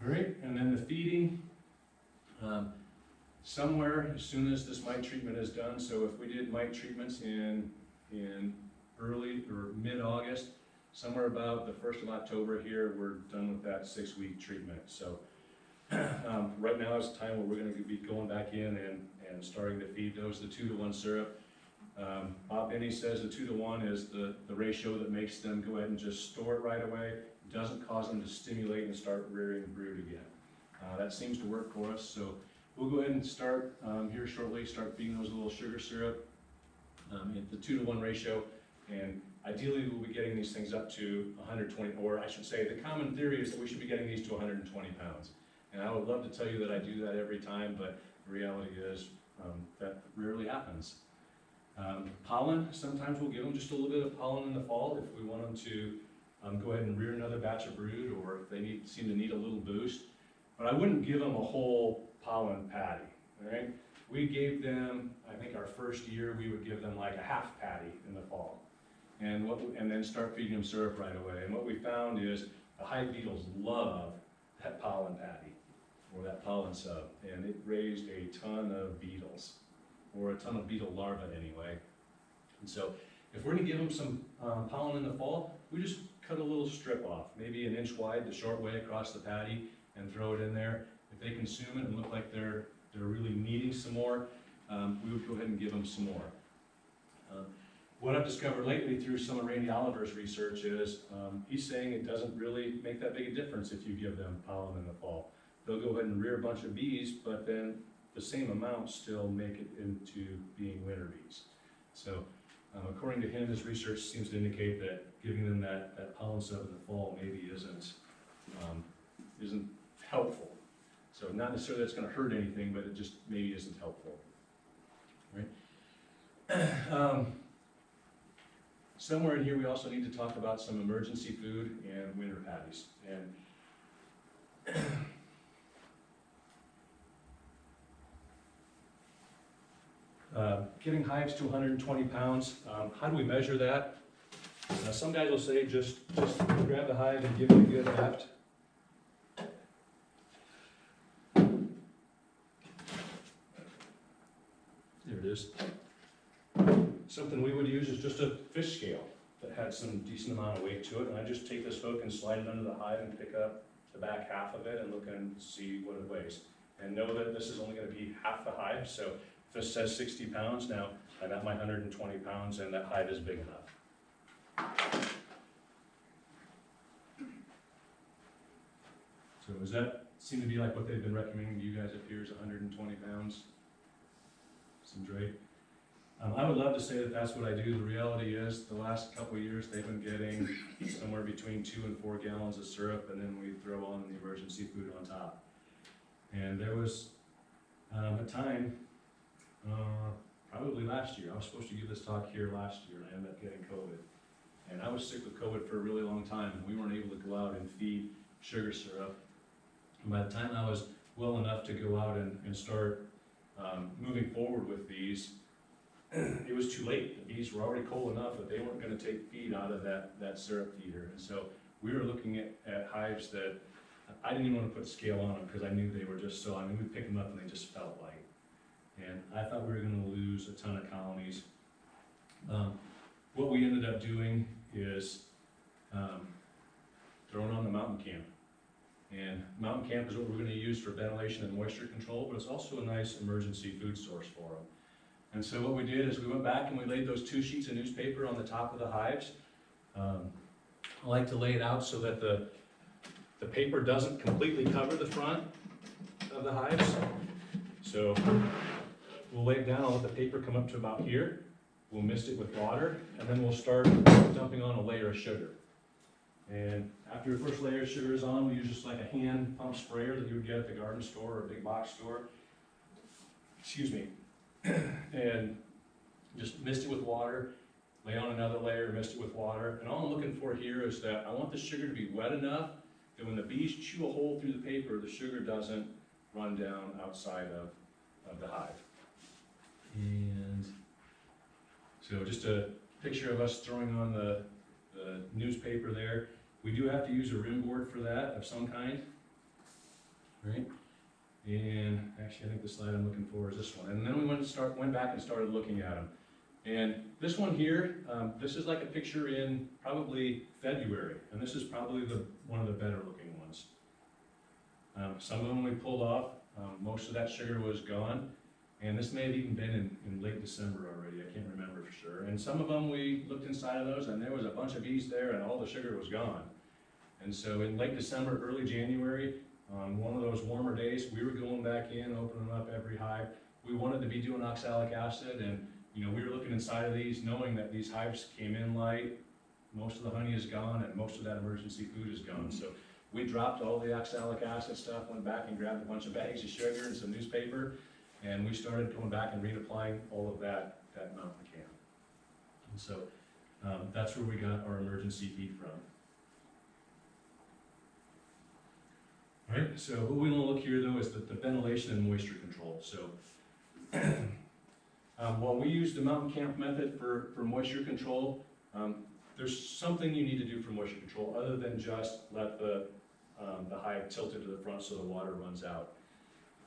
All right, and then the feeding. Somewhere as soon as this mite treatment is done, so if we did mite treatments in early or mid-August, somewhere about the 1st of October here, we're done with that 6-week treatment. So right now is the time where we're going to be going back in and starting to feed those the 2-to-1 syrup. Bob Benny says the 2-to-1 is the ratio that makes them go ahead and just store it right away. It doesn't cause them to stimulate and start rearing brood again. That seems to work for us. So we'll go ahead and start here shortly, start feeding those little sugar syrup at the 2-to-1 ratio. And ideally we'll be getting these things up to 120, or I should say the common theory is that we should be getting these to 120 pounds. And I would love to tell you that I do that every time, but the reality is that rarely happens. Pollen, sometimes we'll give them just a little bit of pollen in the fall if we want them to go ahead and rear another batch of brood, or if they seem to need a little boost. But I wouldn't give them a whole pollen patty, all right? We gave them, I think our first year, we would give them like a half patty in the fall. And then start feeding them syrup right away. And what we found is the hive beetles love that pollen patty, or that pollen sub, and it raised a ton of beetles, or a ton of beetle larvae anyway. And so if we're gonna give them some pollen in the fall, we just cut a little strip off, maybe 1 inch wide, the short way across the patty, and throw it in there. If they consume it and look like they're really needing some more, we would go ahead and give them some more. what I've discovered lately through some of Randy Oliver's research is, he's saying it doesn't really make that big a difference if you give them pollen in the fall. They'll go ahead and rear a bunch of bees, but then the same amount still make it into being winter bees. So, according to him, his research seems to indicate that giving them that pollen stuff in the fall maybe isn't helpful. So not necessarily that's gonna hurt anything, but it just maybe isn't helpful, right? Somewhere in here, we also need to talk about some emergency food and winter patties. And getting hives to 120 pounds, how do we measure that? Some guys will say just grab the hive and give it a good heft. There it is. Something we would use is just a fish scale that had some decent amount of weight to it, and I just take this hook and slide it under the hive and pick up the back half of it and look and see what it weighs. And know that this is only going to be half the hive, so if this says 60 pounds, now I got my 120 pounds and that hive is big enough. So does that seem to be like what they've been recommending to you guys up here is 120 pounds? Seems right. I would love to say that that's what I do. The reality is, the last couple of years, they've been getting somewhere between 2 and 4 gallons of syrup, and then we throw on the emergency food on top. And there was a time, probably last year, I was supposed to give this talk here last year, and I ended up getting COVID. And I was sick with COVID for a really long time, and we weren't able to go out and feed sugar syrup. And by the time I was well enough to go out and start moving forward with these, it was too late. The bees were already cold enough that they weren't going to take feed out of that syrup feeder. And so we were looking at hives that I didn't even want to put a scale on them because I knew they were just so, I mean, we'd pick them up and they just felt light. And I thought we were going to lose a ton of colonies. What we ended up doing is throwing on the mountain camp. And mountain camp is what we're going to use for ventilation and moisture control, but it's also a nice emergency food source for them. And so what we did is we went back and we laid those 2 sheets of newspaper on the top of the hives. I like to lay it out so that the paper doesn't completely cover the front of the hives. So we'll lay it down, I'll let the paper come up to about here. We'll mist it with water, and then we'll start dumping on a layer of sugar. And after the first layer of sugar is on, we use just like a hand pump sprayer that you would get at the garden store or a big box store. Excuse me. And just mist it with water, lay on another layer, mist it with water. And all I'm looking for here is that I want the sugar to be wet enough that when the bees chew a hole through the paper, the sugar doesn't run down outside of the hive. And so just a picture of us throwing on the newspaper there. We do have to use a rim board for that of some kind, right? And actually, I think the slide I'm looking for is this one. And then we went back and started looking at them. And this one here, this is like a picture in probably February, and this is probably one of the better looking ones. Some of them we pulled off. Most of that sugar was gone, and this may have even been in late December already. I can't remember for sure. And some of them we looked inside of those, and there was a bunch of bees there, and all the sugar was gone. And so in late December, early January, on one of those warmer days, we were going back in, opening up every hive. We wanted to be doing oxalic acid, and we were looking inside of these, knowing that these hives came in light, most of the honey is gone, and most of that emergency food is gone. So we dropped all the oxalic acid stuff, went back and grabbed a bunch of bags of sugar and some newspaper, and we started going back and reapplying all of that mountain camp. And so that's where we got our emergency feed from. All right, so what we want to look here though is the ventilation and moisture control. So while we use the mountain camp method for moisture control, there's something you need to do for moisture control other than just let the hive tilt it to the front so the water runs out.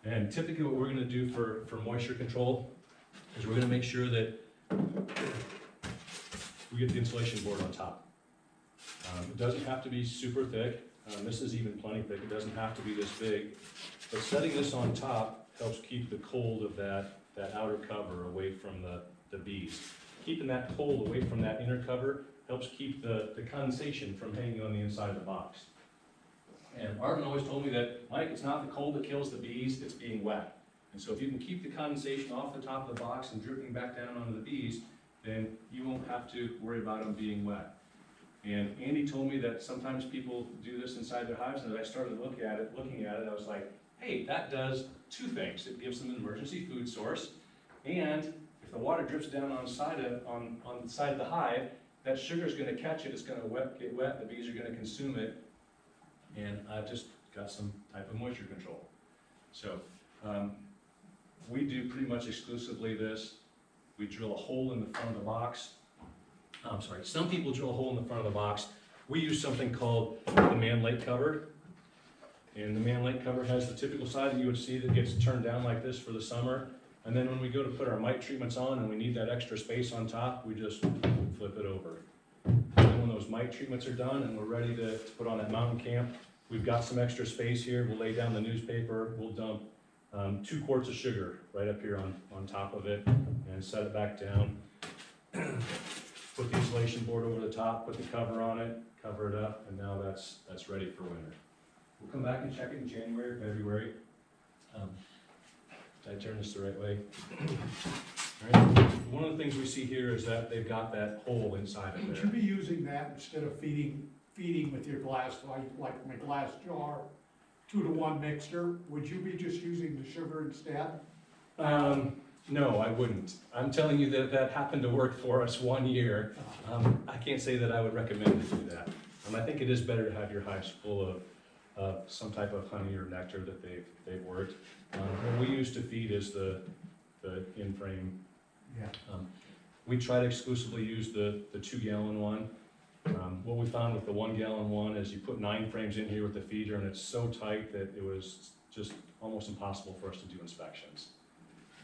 And typically what we're going to do for moisture control is we're going to make sure that we get the insulation board on top. It doesn't have to be super thick. This is even plenty thick. It doesn't have to be this big. But setting this on top helps keep the cold of that outer cover away from the bees. keeping that cold away from that inner cover helps keep the condensation from hanging on the inside of the box. And Arvin always told me that, Mike, it's not the cold that kills the bees, it's being wet. And so if you can keep the condensation off the top of the box and dripping back down onto the bees, then you won't have to worry about them being wet. And Andy told me that sometimes people do this inside their hives, and as I started looking at it, I was like, hey, that does two things. It gives them an emergency food source, and if the water drips down on the side of the hive, that sugar is going to catch it, it's going to get wet, the bees are going to consume it, and I've just got some type of moisture control. So we do pretty much exclusively this. We drill a hole in the front of the box. I'm sorry, some people drill a hole in the front of the box. We use something called the man lake cover. And the man lake cover has the typical side that you would see that gets turned down like this for the summer. And then when we go to put our mite treatments on and we need that extra space on top, we just flip it over. And then when those mite treatments are done and we're ready to put on that mountain camp, we've got some extra space here. We'll lay down the newspaper, we'll dump 2 quarts of sugar right up here on top of it and set it back down. Put the insulation board over the top, put the cover on it, cover it up, and now that's ready for winter. We'll come back and check it in January, February. Did I turn this the right way? All right. One of the things we see here is that they've got that hole inside of Would you there. be using that instead of feeding with your glass, like my glass jar, 2-to-1 mixture? Would you be just using the sugar instead? No, I wouldn't. I'm telling you that happened to work for us one year. I can't say that I would recommend to do that. I think it is better to have your hives full of some type of honey or nectar that they've worked. What we use to feed is the in-frame. Yeah. We try to exclusively use the 2-gallon one. What we found with the 1-gallon one is you put 9 frames in here with the feeder, and it's so tight that it was just almost impossible for us to do inspections.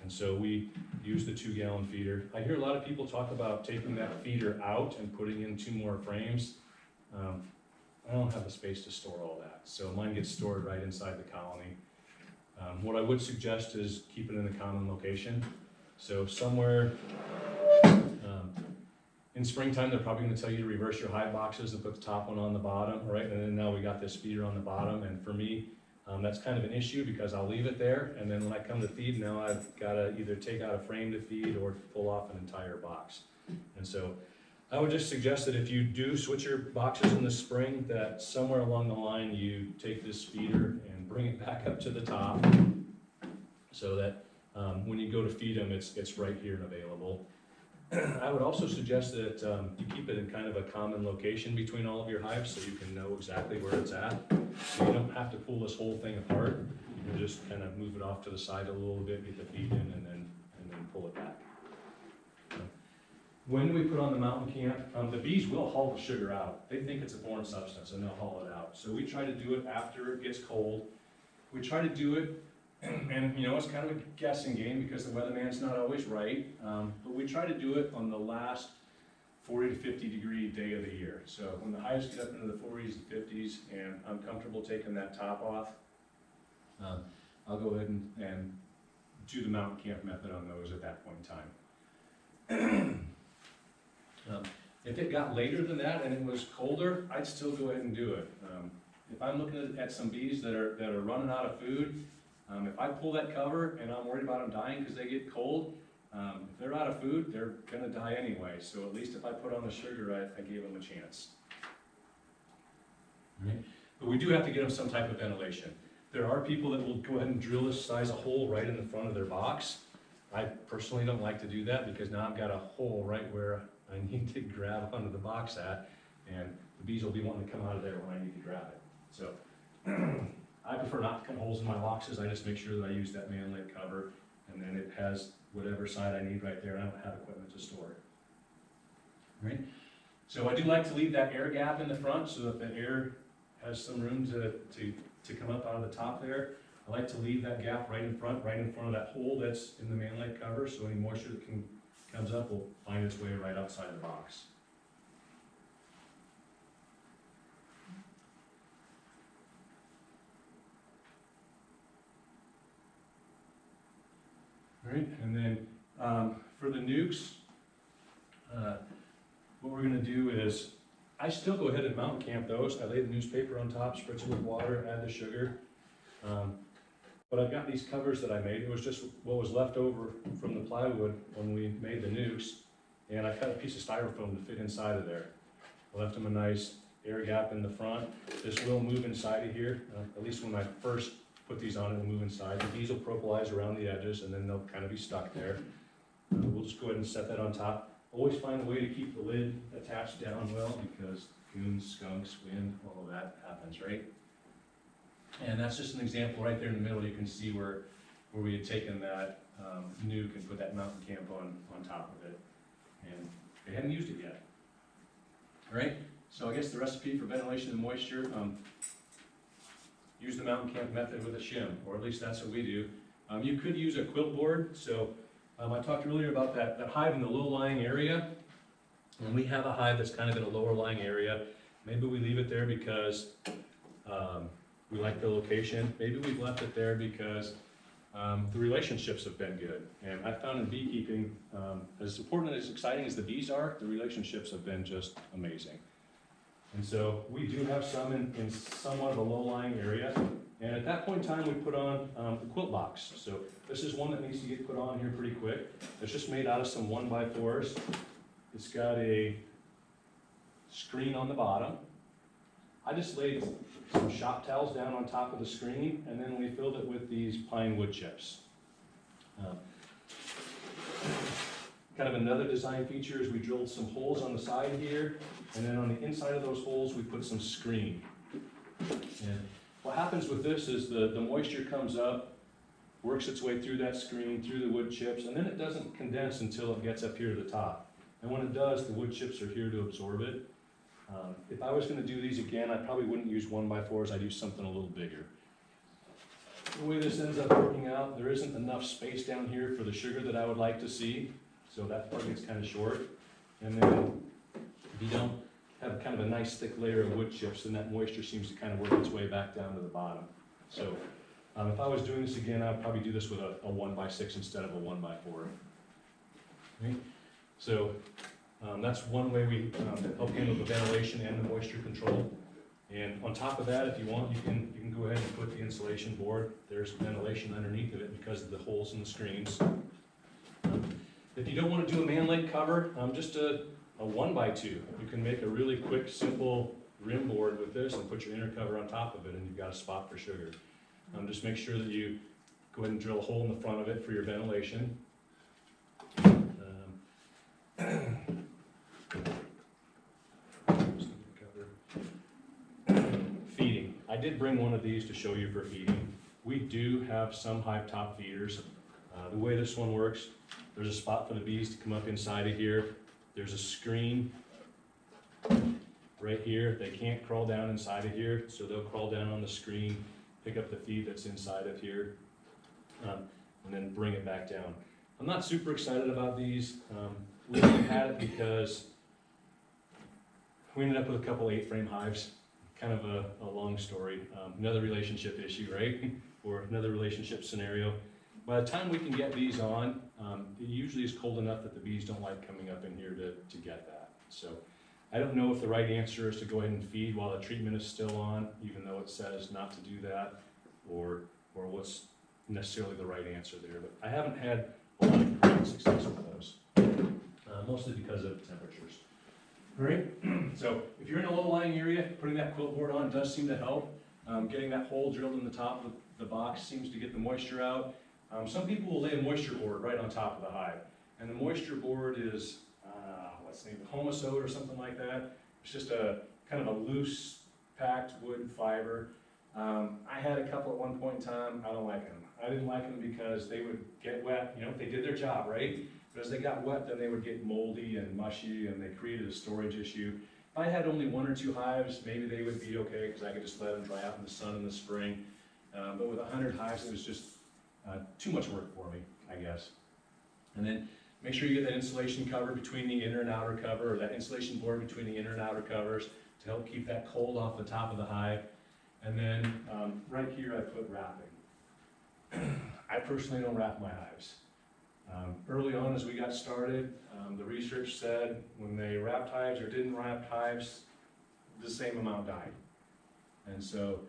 And so we use the 2-gallon feeder. I hear a lot of people talk about taking that feeder out and putting in 2 more frames. I don't have the space to store all that, so mine gets stored right inside the colony. What I would suggest is keep it in a common location. So somewhere in springtime, they're probably going to tell you to reverse your hive boxes and put the top one on the bottom, right? And then now we got this feeder on the bottom, and for me, that's kind of an issue because I'll leave it there, and then when I come to feed, now I've got to either take out a frame to feed or pull off an entire box. And so I would just suggest that if you do switch your boxes in the spring, that somewhere along the line you take this feeder and bring it back up to the top so that when you go to feed them, it's right here and available. I would also suggest that you keep it in kind of a common location between all of your hives so you can know exactly where it's at. So you don't have to pull this whole thing apart. You can just kind of move it off to the side a little bit, get the feed in, and then pull it back. When we put on the mountain camp, the bees will haul the sugar out. They think it's a foreign substance and they'll haul it out. So we try to do it after it gets cold. We try to do it, and you know, it's kind of a guessing game because the weatherman's not always right, but we try to do it on the last 40 to 50 degree day of the year. So when the hives get up into the 40s and 50s and I'm comfortable taking that top off, I'll go ahead and do the mountain camp method on those at that point in time. If it got later than that and it was colder, I'd still go ahead and do it. If I'm looking at some bees that are running out of food, if I pull that cover and I'm worried about them dying because they get cold, if they're out of food, they're gonna die anyway. So at least if I put on the sugar, I gave them a chance. Right. But we do have to get them some type of ventilation. There are people that will go ahead and drill this size a hole right in the front of their box. I personally don't like to do that because now I've got a hole right where I need to grab onto the box at, and the bees will be wanting to come out of there when I need to grab it. So I prefer not to cut holes in my boxes. I just make sure that I use that man lid cover, and then it has whatever side I need right there, and I don't have equipment to store it. Right? So I do like to leave that air gap in the front so that the air has some room to come up out of the top there. I like to leave that gap right in front of that hole that's in the man lid cover, so any moisture that comes up will find its way right outside the box. Right, and then for the nukes, What we're gonna do is, I still go ahead and mountain camp those. I lay the newspaper on top, spritz it with water, add the sugar. But I've got these covers that I made. It was just what was left over from the plywood when we made the nukes. And I cut a piece of styrofoam to fit inside of there. I left them a nice air gap in the front. This will move inside of here. At least when I first put these on, it will move inside. The bees will propolis around the edges and then they'll kind of be stuck there. We'll just go ahead and set that on top. Always find a way to keep the lid attached down well because coons, skunks, wind, all of that happens, right? And that's just an example right there in the middle. You can see where we had taken that nuke and put that mountain camp on top of it. And they hadn't used it yet. All right, so I guess the recipe for ventilation and moisture, use the mountain camp method with a shim, or at least that's what we do. You could use a quilt board. So I talked earlier about that hive in the low-lying area. When we have a hive that's kind of in a lower-lying area, maybe we leave it there because we like the location. Maybe we've left it there because the relationships have been good. And I found in beekeeping, as important and as exciting as the bees are, the relationships have been just amazing. And so we do have some in somewhat of a low-lying area. And at that point in time, we put on the quilt box. So this is one that needs to get put on here pretty quick. It's just made out of some 1x4s. It's got a screen on the bottom. I just laid some shop towels down on top of the screen, and then we filled it with these pine wood chips. Kind of another design feature is we drilled some holes on the side here, and then on the inside of those holes we put some screen. And what happens with this is the moisture comes up, works its way through that screen, through the wood chips, and then it doesn't condense until it gets up here to the top. And when it does, the wood chips are here to absorb it. If I was going to do these again, I probably wouldn't use 1x4s, I'd use something a little bigger. The way this ends up working out, there isn't enough space down here for the sugar that I would like to see, so that part gets kind of short. And then if you don't have kind of a nice thick layer of wood chips, then that moisture seems to kind of work its way back down to the bottom. So if I was doing this again, I'd probably do this with a 1x6 instead of a 1x4. Okay? So that's one way we help handle the ventilation and the moisture control. And on top of that, if you want, you can go ahead and put the insulation board. There's ventilation underneath of it because of the holes in the screens. If you don't want to do a man-leg cover, just a 1x2. You can make a really quick, simple rim board with this and put your inner cover on top of it, and you've got a spot for sugar. Just make sure that you go ahead and drill a hole in the front of it for your ventilation. Feeding. I did bring one of these to show you for feeding. We do have some hive top feeders. The way this one works, there's a spot for the bees to come up inside of here. There's a screen right here. They can't crawl down inside of here, so they'll crawl down on the screen, pick up the feed that's inside of here, and then bring it back down. I'm not super excited about these. We had it because we ended up with a couple 8-frame hives. Kind of a long story. Another relationship issue, right? Or another relationship scenario. By the time we can get these on, it usually is cold enough that the bees don't like coming up in here to get that. So I don't know if the right answer is to go ahead and feed while the treatment is still on, even though it says not to do that, or what's necessarily the right answer there. But I haven't had a lot of great success with those, mostly because of temperatures. All right, so if you're in a low-lying area, putting that quilt board on does seem to help. Getting that hole drilled in the top of the box seems to get the moisture out. Some people will lay a moisture board right on top of the hive, and the moisture board is, what's the name, Homosote or something like that. It's just a kind of a loose, packed wood fiber. I had a couple at one point in time. I don't like them. I didn't like them because they would get wet. You know, they did their job, right? But as they got wet, then they would get moldy and mushy, and they created a storage issue. If I had only 1 or 2 hives, maybe they would be okay because I could just let them dry out in the sun in the spring. But with 100 hives, it was just too much work for me, I guess. And then make sure you get that insulation cover between the inner and outer cover, or that insulation board between the inner and outer covers to help keep that cold off the top of the hive. And then right here I put wrapping. I personally don't wrap my hives. Early on as we got started, the research said when they wrapped hives or didn't wrap hives, the same amount died. And so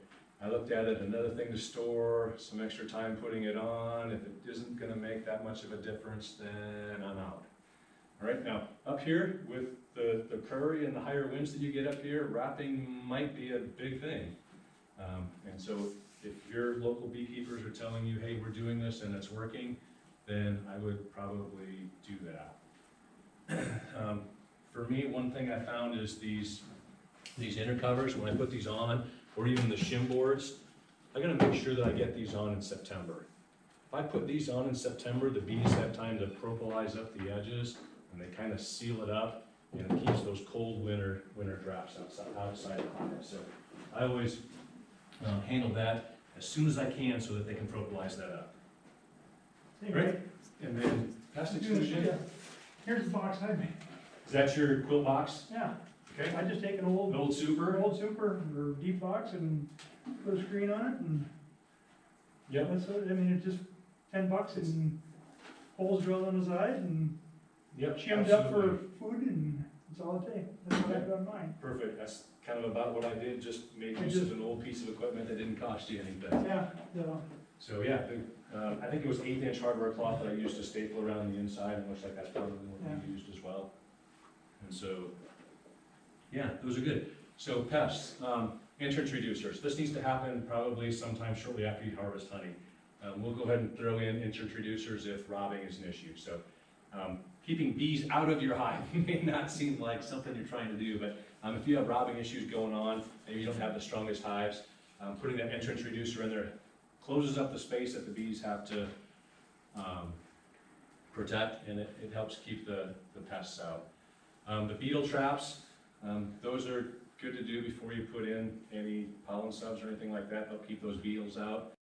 I looked at it, another thing to store, some extra time putting it on. If it isn't gonna make that much of a difference, then I'm out. All right, now, up here with the prairie and the higher winds that you get up here, wrapping might be a big thing. And so if your local beekeepers are telling you, hey, we're doing this and it's working, then I would probably do that. For me, one thing I found is these inner covers, when I put these on, or even the shim boards, I gotta make sure that I get these on in September. If I put these on in September, the bees have time to propolize up the edges, and they kind of seal it up, and it keeps those cold winter drafts outside of the hive. So I always handle that as soon as I can so that they can propolize that up. Hey, Right. And then pest exclusion, Yeah. Here's the box I made. is that your quilt box? Yeah, Okay. I just take an An old old super? super or deep box and put a screen on it and Yep. that's it. I mean, it's just $10 and holes drilled on the side and Yep. shimmed up for absolutely. food and that's all it takes. That's what I've done mine. Perfect, that's kind of about what I did, just made I use just- of an old piece of equipment that didn't cost you anything. Yeah, yeah. So, yeah, I think it was 1/8" hardware cloth that I used to staple around the inside, and looks like that's probably what we used as well. And so, yeah, those are good. So pests, entrance reducers, this needs to happen probably sometime shortly after you harvest honey. We'll go ahead and throw in entrance reducers if robbing is an issue. So, keeping bees out of your hive may not seem like something you're trying to do, but if you have robbing issues going on, maybe you don't have the strongest hives, putting that entrance reducer in there closes up the space that the bees have to protect, and it helps keep the pests out. The beetle traps, those are good to do before you put in any pollen subs or anything like that. They'll keep those beetles out.